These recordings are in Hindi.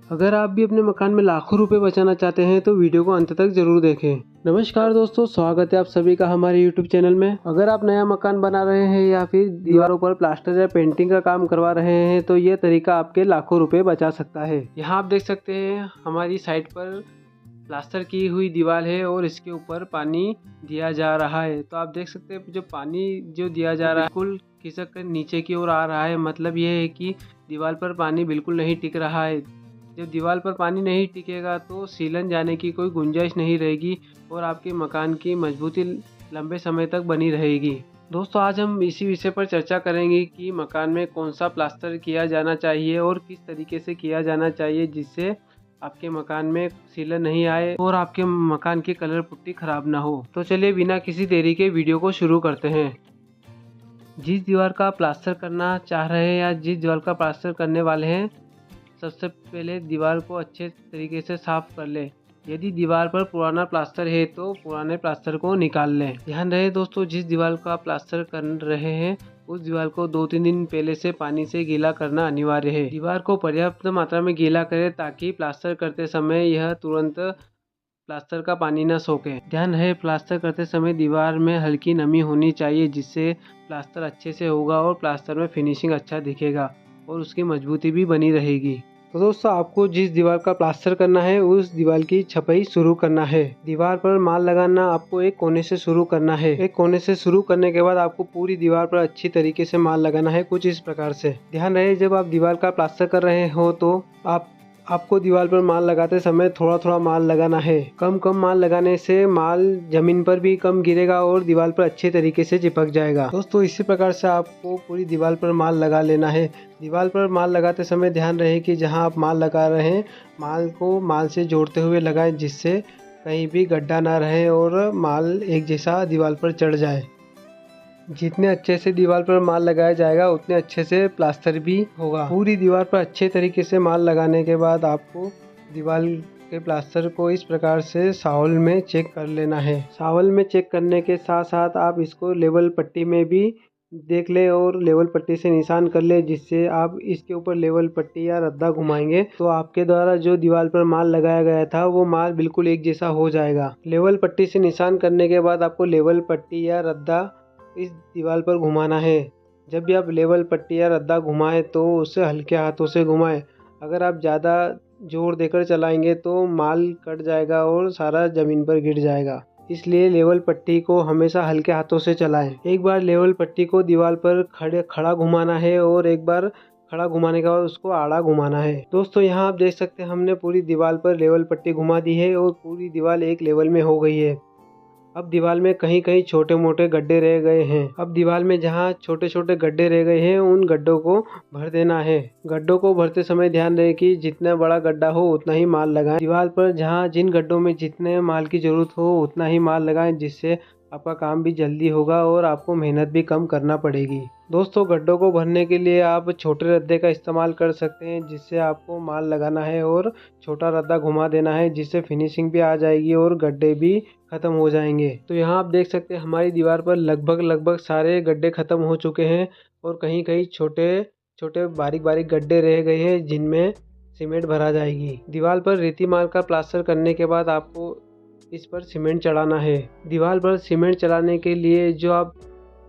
अगर आप भी अपने मकान में लाखों रुपए बचाना चाहते हैं तो वीडियो को अंत तक जरूर देखें। नमस्कार दोस्तों, स्वागत है आप सभी का हमारे YouTube चैनल में। अगर आप नया मकान बना रहे हैं या फिर दीवारों पर प्लास्टर या पेंटिंग का काम करवा रहे हैं तो ये तरीका आपके लाखों रुपए बचा सकता है। यहाँ आप देख सकते हैं हमारी साइट पर प्लास्टर की हुई दीवार है और इसके ऊपर पानी दिया जा रहा है। तो आप देख सकते हैं जो पानी जो दिया जा रहा है बिल्कुल खिसक कर नीचे की ओर आ रहा है। मतलब ये है कि दीवार पर पानी बिल्कुल नहीं टिक रहा है। जब दीवार पर पानी नहीं टिकेगा तो सीलन जाने की कोई गुंजाइश नहीं रहेगी और आपके मकान की मजबूती लंबे समय तक बनी रहेगी। दोस्तों, आज हम इसी विषय पर चर्चा करेंगे कि मकान में कौन सा प्लास्टर किया जाना चाहिए और किस तरीके से किया जाना चाहिए जिससे आपके मकान में सीलन नहीं आए और आपके मकान की कलर पुट्टी खराब ना हो। तो चलिए बिना किसी देरी के वीडियो को शुरू करते हैं। जिस दीवार का प्लास्टर करना चाह रहे हैं या जिस दीवार का प्लास्टर करने वाले हैं, सबसे पहले दीवार को अच्छे तरीके से साफ कर लें। यदि दीवार पर पुराना प्लास्टर है तो पुराने प्लास्टर को निकाल लें। ध्यान रहे दोस्तों, जिस दीवार का प्लास्टर कर रहे हैं उस दीवार को 2-3 दिन पहले से पानी से गीला करना अनिवार्य है। दीवार को पर्याप्त मात्रा में गीला करें ताकि प्लास्टर करते समय यह तुरंत प्लास्टर का पानी न सोखे। ध्यान रहे, प्लास्टर करते समय दीवार में हल्की नमी होनी चाहिए जिससे प्लास्टर अच्छे से होगा और प्लास्टर में फिनिशिंग अच्छा दिखेगा और उसकी मजबूती भी बनी रहेगी। तो दोस्तों, आपको जिस दीवार का प्लास्टर करना है उस दीवार की छपाई शुरू करना है। दीवार पर माल लगाना आपको एक कोने से शुरू करना है। एक कोने से शुरू करने के बाद आपको पूरी दीवार पर अच्छी तरीके से माल लगाना है, कुछ इस प्रकार से। ध्यान रहे, जब आप दीवार का प्लास्टर कर रहे हो तो आपको दीवार पर माल लगाते समय थोड़ा थोड़ा माल लगाना है। कम माल लगाने से माल जमीन पर भी कम गिरेगा और दीवार पर अच्छे तरीके से चिपक जाएगा। दोस्तों, इसी प्रकार से आपको पूरी दीवार पर माल लगा लेना है। दीवार पर माल लगाते समय ध्यान रहे कि जहां आप माल लगा रहे हैं माल को माल से जोड़ते हुए लगाएं जिससे कहीं भी गड्ढा ना रहे और माल एक जैसा दीवार पर चढ़ जाए। जितने अच्छे से दीवार पर माल लगाया जाएगा उतने अच्छे से प्लास्टर भी होगा। पूरी दीवार पर अच्छे तरीके से माल लगाने के बाद आपको दीवार के प्लास्टर को इस प्रकार से शावल में चेक कर लेना है। शावल में चेक करने के साथ साथ आप इसको लेवल पट्टी में भी देख ले और लेवल पट्टी से निशान कर ले, जिससे आप इसके ऊपर लेवल पट्टी या रद्दा घुमाएंगे तो आपके द्वारा जो दीवार पर माल लगाया गया था वो माल बिल्कुल एक जैसा हो जाएगा। लेवल पट्टी से निशान करने के बाद आपको लेवल पट्टी या रद्दा इस दीवार पर घुमाना है। जब भी आप लेवल पट्टी या रद्दा घुमाएं तो उसे हल्के हाथों से घुमाएं। अगर आप ज़्यादा जोर देकर चलाएंगे तो माल कट जाएगा और सारा ज़मीन पर गिर जाएगा। इसलिए लेवल पट्टी को हमेशा हल्के हाथों से चलाएं। एक बार लेवल पट्टी को दीवार पर खड़ा घुमाना है और एक बार खड़ा घुमाने के बाद उसको आड़ा घुमाना है। दोस्तों, यहाँ आप देख सकते हैं हमने पूरी दीवार पर लेवल पट्टी घुमा दी है और पूरी दीवार एक लेवल में हो गई है। अब दीवार में कहीं कहीं छोटे मोटे गड्ढे रह गए हैं। अब दीवार में जहाँ छोटे छोटे गड्ढे रह गए हैं उन गड्ढों को भर देना है। गड्ढों को भरते समय ध्यान रहे कि जितना बड़ा गड्ढा हो उतना ही माल लगाएं। दीवार पर जहाँ जिन गड्ढों में जितने माल की जरूरत हो उतना ही माल लगाएं, जिससे आपका काम भी जल्दी होगा और आपको मेहनत भी कम करना पड़ेगी। दोस्तों, गड्ढों को भरने के लिए आप छोटे रद्दे का इस्तेमाल कर सकते हैं, जिससे आपको माल लगाना है और छोटा रद्दा घुमा देना है, जिससे फिनिशिंग भी आ जाएगी और गड्ढे भी खत्म हो जाएंगे। तो यहाँ आप देख सकते हैं हमारी दीवार पर लगभग सारे गड्ढे खत्म हो चुके हैं और कहीं कहीं छोटे छोटे बारीक बारीक गड्ढे रह गए हैं जिनमें सीमेंट भरा जाएगी। दीवार पर रेती मार का प्लास्टर करने के बाद आपको इस पर सीमेंट चढ़ाना है। दीवार पर सीमेंट चढ़ाने के लिए जो आप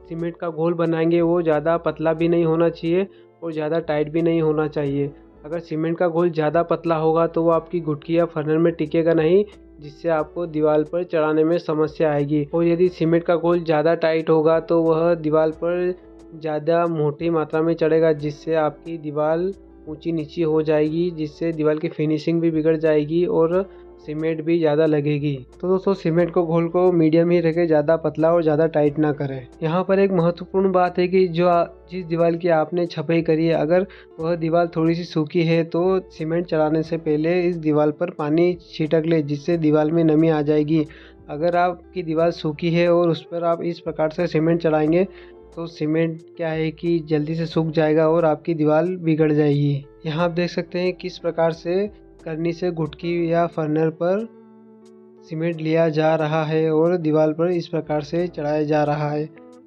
सीमेंट का घोल बनाएंगे वो ज़्यादा पतला भी नहीं होना चाहिए और ज़्यादा टाइट भी नहीं होना चाहिए। अगर सीमेंट का घोल ज़्यादा पतला होगा तो वो आपकी गुटकी या फर्नल में टिकेगा नहीं, जिससे आपको दीवार पर चढ़ाने में समस्या आएगी। और यदि सीमेंट का घोल ज़्यादा टाइट होगा तो वह दीवार पर ज़्यादा मोटी मात्रा में चढ़ेगा, जिससे आपकी दीवार ऊंची नीची हो जाएगी, जिससे दीवार की फिनिशिंग भी बिगड़ जाएगी और सीमेंट भी ज़्यादा लगेगी। तो दोस्तों, सीमेंट को घोल को मीडियम ही रखें, ज़्यादा पतला और ज़्यादा टाइट ना करें। यहाँ पर एक महत्वपूर्ण बात है कि जिस दीवार की आपने छपाई करी है अगर वह दीवार थोड़ी सी सूखी है तो सीमेंट चढ़ाने से पहले इस दीवार पर पानी छिड़क ले, जिससे दीवार में नमी आ जाएगी। अगर आपकी दीवार सूखी है और उस पर आप इस प्रकार से सीमेंट चढ़ाएंगे तो सीमेंट क्या है कि जल्दी से सूख जाएगा और आपकी दीवार बिगड़ जाएगी। यहाँ आप देख सकते हैं किस प्रकार से करनी से गुटकी या फर्नल पर सीमेंट लिया जा रहा है और दीवार पर इस प्रकार से चढ़ाया जा रहा है।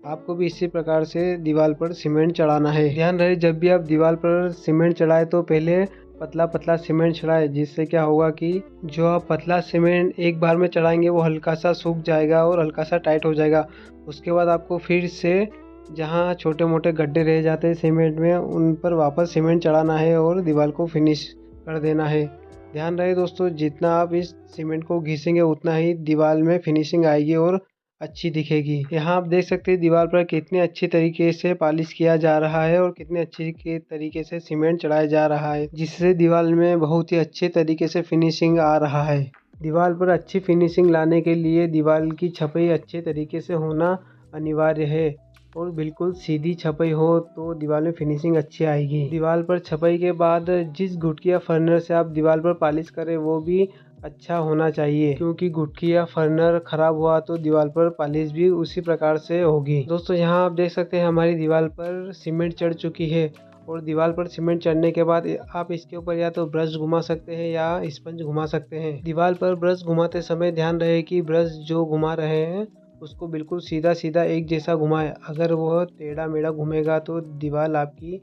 आपको भी इसी प्रकार से दीवार पर सीमेंट चढ़ाना है। ध्यान रहे, जब भी आप दीवार पर सीमेंट चढ़ाए तो पहले पतला पतला सीमेंट चढ़ाए, जिससे क्या होगा कि जो आप पतला सीमेंट एक बार में चढ़ाएंगे वो हल्का सा सूख जाएगा और हल्का सा टाइट हो जाएगा। उसके बाद आपको फिर से जहाँ छोटे मोटे गड्ढे रह जाते हैं सीमेंट में, उन पर वापस सीमेंट चढ़ाना है और दीवार को फिनिश कर देना है। ध्यान रहे दोस्तों, जितना आप इस सीमेंट को घिसेंगे उतना ही दीवार में फिनिशिंग आएगी और अच्छी दिखेगी। यहाँ आप देख सकते हैं दीवार पर कितने अच्छी तरीके से पॉलिश किया जा रहा है और कितने अच्छे के तरीके से सीमेंट चढ़ाया जा रहा है, जिससे दीवार में बहुत ही अच्छे तरीके से फिनिशिंग आ रहा है। दीवार पर अच्छी फिनिशिंग लाने के लिए दीवार की छपाई अच्छे तरीके से होना अनिवार्य है और बिल्कुल सीधी छपाई हो तो दीवार में फिनिशिंग अच्छी आएगी। दीवार पर छपाई के बाद जिस गुटकी या फर्नर से आप दीवार पर पॉलिश करें वो भी अच्छा होना चाहिए, क्योंकि गुटकी या फर्नर खराब हुआ तो दीवार पर पॉलिश भी उसी प्रकार से होगी। दोस्तों यहाँ आप देख सकते हैं हमारी दीवार पर सीमेंट चढ़ चुकी है और दीवार पर सीमेंट चढ़ने के बाद आप इसके ऊपर या तो ब्रश घुमा सकते हैं या स्पंज घुमा सकते हैं। दीवार पर ब्रश घुमाते समय ध्यान रहे कि ब्रश जो घुमा रहे हैं उसको बिल्कुल सीधा सीधा एक जैसा घुमाए। अगर वह टेढ़ा मेढ़ा घूमेगा तो दीवार आपकी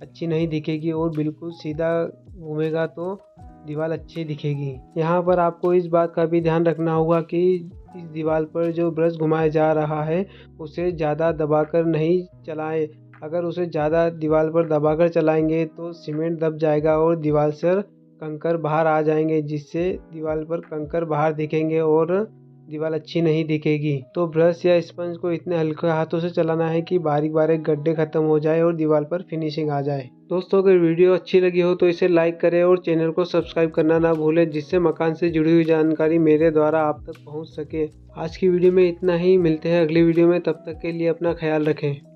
अच्छी नहीं दिखेगी और बिल्कुल सीधा घूमेगा तो दीवार अच्छी दिखेगी। यहाँ पर आपको इस बात का भी ध्यान रखना होगा कि इस दीवार पर जो ब्रश घुमाया जा रहा है उसे ज़्यादा दबाकर नहीं चलाएं। अगर उसे ज़्यादा दीवार पर दबाकर चलाएंगे तो सीमेंट दब जाएगा और दीवार से कंकर बाहर आ जाएंगे, जिससे दीवार पर कंकर बाहर दिखेंगे और दीवार अच्छी नहीं दिखेगी। तो ब्रश या स्पंज को इतने हल्के हाथों से चलाना है कि बारीक बारीक गड्ढे खत्म हो जाए और दीवार पर फिनिशिंग आ जाए। दोस्तों अगर वीडियो अच्छी लगी हो तो इसे लाइक करें और चैनल को सब्सक्राइब करना ना भूलें, जिससे मकान से जुड़ी हुई जानकारी मेरे द्वारा आप तक पहुंच सके। आज की वीडियो में इतना ही, मिलते हैं अगली वीडियो में, तब तक के लिए अपना ख्याल रखें।